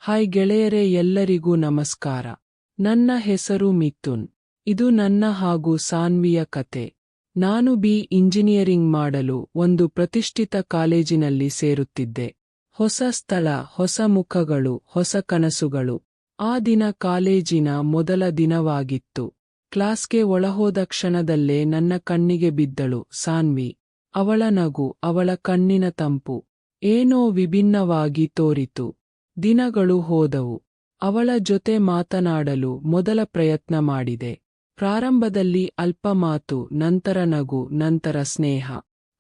Hi ಗೆಳೆಯರೇ, ಎಲ್ಲರಿಗೂ ನಮಸ್ಕಾರ. ನನ್ನ ಹೆಸರು ಮಿಥುನ್. ಇದು ನನ್ನ ಹಾಗೂ ಸಾನ್ವಿಯ ಕತೆ. ನಾನು ಇಂಜಿನಿಯರಿಂಗ್ ಮಾಡಲು ಒಂದು ಪ್ರತಿಷ್ಠಿತ ಕಾಲೇಜಿನಲ್ಲಿ ಸೇರುತ್ತಿದ್ದೆ. ಹೊಸ ಸ್ಥಳ, ಹೊಸ ಮುಖಗಳು, ಹೊಸ ಕನಸುಗಳು. ಆ ದಿನ ಕಾಲೇಜಿನ ಮೊದಲ ದಿನವಾಗಿತ್ತು. ಕ್ಲಾಸ್ಗೆ ಒಳಹೋದ ಕ್ಷಣದಲ್ಲೇ ನನ್ನ ಕಣ್ಣಿಗೆ ಬಿದ್ದಳು ಸಾನ್ವಿ. ಅವಳ ನಗು, ಅವಳ ಕಣ್ಣಿನ ತಂಪು ಏನೋ ವಿಭಿನ್ನವಾಗಿ ತೋರಿತು. ದಿನಗಳು ಹೋದವು. ಅವಳ ಜೊತೆ ಮಾತನಾಡಲು ಮೊದಲ ಪ್ರಯತ್ನ ಮಾಡಿದೆ. ಪ್ರಾರಂಭದಲ್ಲಿ ಅಲ್ಪ ಮಾತು, ನಂತರ ನಗು, ನಂತರ ಸ್ನೇಹ.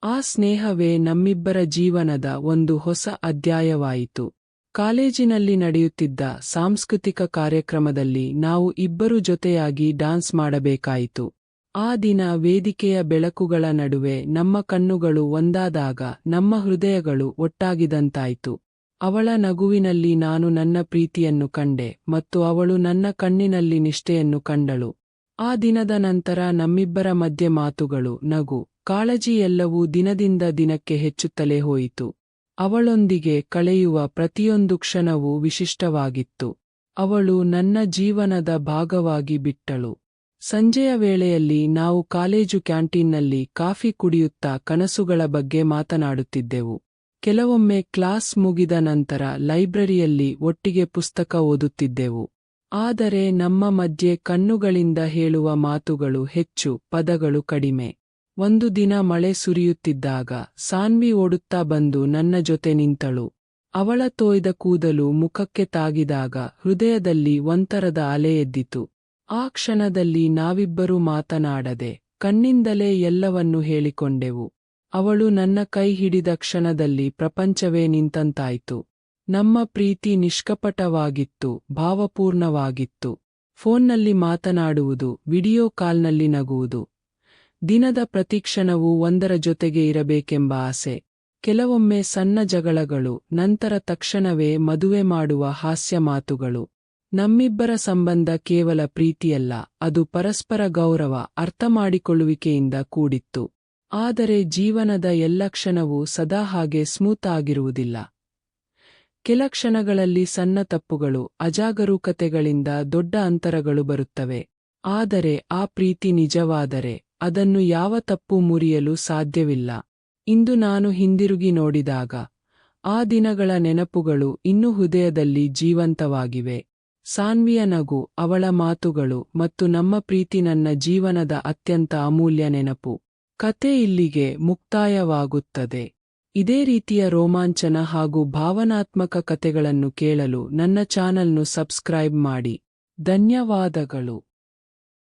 ಆ ಸ್ನೇಹವೇ ನಮ್ಮಿಬ್ಬರ ಜೀವನದ ಒಂದು ಹೊಸ ಅಧ್ಯಾಯವಾಯಿತು. ಕಾಲೇಜಿನಲ್ಲಿ ನಡೆಯುತ್ತಿದ್ದ ಸಾಂಸ್ಕೃತಿಕ ಕಾರ್ಯಕ್ರಮದಲ್ಲಿ ನಾವು ಇಬ್ಬರು ಜೊತೆಯಾಗಿ ಡಾನ್ಸ್ ಮಾಡಬೇಕಾಯಿತು. ಆ ದಿನ ವೇದಿಕೆಯ ಬೆಳಕುಗಳ ನಡುವೆ ನಮ್ಮ ಕಣ್ಣುಗಳು ಒಂದಾದಾಗ ನಮ್ಮ ಹೃದಯಗಳು ಒಟ್ಟಾಗಿದಂತಾಯಿತು. ಅವಳ ನಗುವಿನಲ್ಲಿ ನಾನು ನನ್ನ ಪ್ರೀತಿಯನ್ನು ಕಂಡೆ ಮತ್ತು ಅವಳು ನನ್ನ ಕಣ್ಣಿನಲ್ಲಿ ನಿಷ್ಠೆಯನ್ನು ಕಂಡಳು. ಆ ದಿನದ ನಂತರ ನಮ್ಮಿಬ್ಬರ ಮಧ್ಯೆ ಮಾತುಗಳು, ನಗು, ಕಾಳಜಿ ಎಲ್ಲವೂ ದಿನದಿಂದ ದಿನಕ್ಕೆ ಹೆಚ್ಚುತ್ತಲೇ ಹೋಯಿತು. ಅವಳೊಂದಿಗೆ ಕಳೆಯುವ ಪ್ರತಿಯೊಂದು ಕ್ಷಣವೂ ವಿಶಿಷ್ಟವಾಗಿತ್ತು. ಅವಳು ನನ್ನ ಜೀವನದ ಭಾಗವಾಗಿ ಬಿಟ್ಟಳು. ಸಂಜೆಯ ವೇಳೆಯಲ್ಲಿ ನಾವು ಕಾಲೇಜು ಕ್ಯಾಂಟೀನ್ನಲ್ಲಿ ಕಾಫಿ ಕುಡಿಯುತ್ತಾ ಕನಸುಗಳ ಬಗ್ಗೆ ಮಾತನಾಡುತ್ತಿದ್ದೆವು. ಕೆಲವೊಮ್ಮೆ ಕ್ಲಾಸ್ ಮುಗಿದ ನಂತರ ಲೈಬ್ರರಿಯಲ್ಲಿ ಒಟ್ಟಿಗೆ ಪುಸ್ತಕ ಓದುತ್ತಿದ್ದೆವು. ಆದರೆ ನಮ್ಮ ಮಧ್ಯೆ ಕಣ್ಣುಗಳಿಂದ ಹೇಳುವ ಮಾತುಗಳು ಹೆಚ್ಚು, ಪದಗಳು ಕಡಿಮೆ. ಒಂದು ದಿನ ಮಳೆ ಸುರಿಯುತ್ತಿದ್ದಾಗ ಸಾನ್ವಿ ಓಡುತ್ತಾ ಬಂದು ನನ್ನ ಜೊತೆ ನಿಂತಳು. ಅವಳ ತೊಯ್ದ ಕೂದಲು ಮುಖಕ್ಕೆ ತಾಗಿದಾಗ ಹೃದಯದಲ್ಲಿ ಒಂಥರದ ಅಲೆ ಎದ್ದಿತು. ಆ ಕ್ಷಣದಲ್ಲಿ ನಾವಿಬ್ಬರೂ ಮಾತನಾಡದೆ ಕಣ್ಣಿಂದಲೇ ಎಲ್ಲವನ್ನೂ ಹೇಳಿಕೊಂಡೆವು. ಅವಳು ನನ್ನ ಕೈ ಹಿಡಿದ ಕ್ಷಣದಲ್ಲಿ ಪ್ರಪಂಚವೇ ನಿಂತಂತಾಯಿತು. ನಮ್ಮ ಪ್ರೀತಿ ನಿಷ್ಕಪಟವಾಗಿತ್ತು, ಭಾವಪೂರ್ಣವಾಗಿತ್ತು. ಫೋನ್ನಲ್ಲಿ ಮಾತನಾಡುವುದು, ವಿಡಿಯೋ ಕಾಲ್ನಲ್ಲಿ ನಗುವುದು. ದಿನದ ಪ್ರತಿಕ್ಷಣವೂ ಒಂದರ ಜೊತೆಗೆ ಇರಬೇಕೆಂಬ ಆಸೆ. ಕೆಲವೊಮ್ಮೆ ಸಣ್ಣ ಜಗಳಗಳು, ನಂತರ ತಕ್ಷಣವೇ ಮದುವೆ ಮಾಡುವ ಹಾಸ್ಯ ಮಾತುಗಳು. ನಮ್ಮಿಬ್ಬರ ಸಂಬಂಧ ಕೇವಲ ಪ್ರೀತಿಯಲ್ಲ, ಅದು ಪರಸ್ಪರ ಗೌರವ, ಅರ್ಥಮಾಡಿಕೊಳ್ಳುವಿಕೆಯಿಂದ ಕೂಡಿತ್ತು. ಆದರೆ ಜೀವನದ ಎಲ್ಲ ಕ್ಷಣವೂ ಸದಾ ಹಾಗೆ ಸ್ಮೂತ್ ಆಗಿರುವುದಿಲ್ಲ. ಕೆಲ ಕ್ಷಣಗಳಲ್ಲಿ ಸಣ್ಣ ತಪ್ಪುಗಳು, ಅಜಾಗರೂಕತೆಗಳಿಂದ ದೊಡ್ಡ ಅಂತರಗಳು ಬರುತ್ತವೆ. ಆದರೆ ಆ ಪ್ರೀತಿ ನಿಜವಾದರೆ ಅದನ್ನು ಯಾವ ತಪ್ಪು ಮುರಿಯಲು ಸಾಧ್ಯವಿಲ್ಲ. ಇಂದು ನಾನು ಹಿಂದಿರುಗಿ ನೋಡಿದಾಗ ಆ ದಿನಗಳ ನೆನಪುಗಳು ಇನ್ನೂ ಹೃದಯದಲ್ಲಿ ಜೀವಂತವಾಗಿವೆ. ಸಾನ್ವಿಯ ನಗು, ಅವಳ ಮಾತುಗಳು ಮತ್ತು ನಮ್ಮ ಪ್ರೀತಿ ನನ್ನ ಜೀವನದ ಅತ್ಯಂತ ಅಮೂಲ್ಯ ನೆನಪು. ಕತೆ ಇಲ್ಲಿಗೆ ಮುಕ್ತಾಯವಾಗುತ್ತದೆ. ಇದೇ ರೀತಿಯ ರೋಮಾಂಚನ ಹಾಗೂ ಭಾವನಾತ್ಮಕ ಕತೆಗಳನ್ನು ಕೇಳಲು ನನ್ನ ಚಾನಲ್ನು ಸಬ್ಸ್ಕ್ರೈಬ್ ಮಾಡಿ. ಧನ್ಯವಾದಗಳು.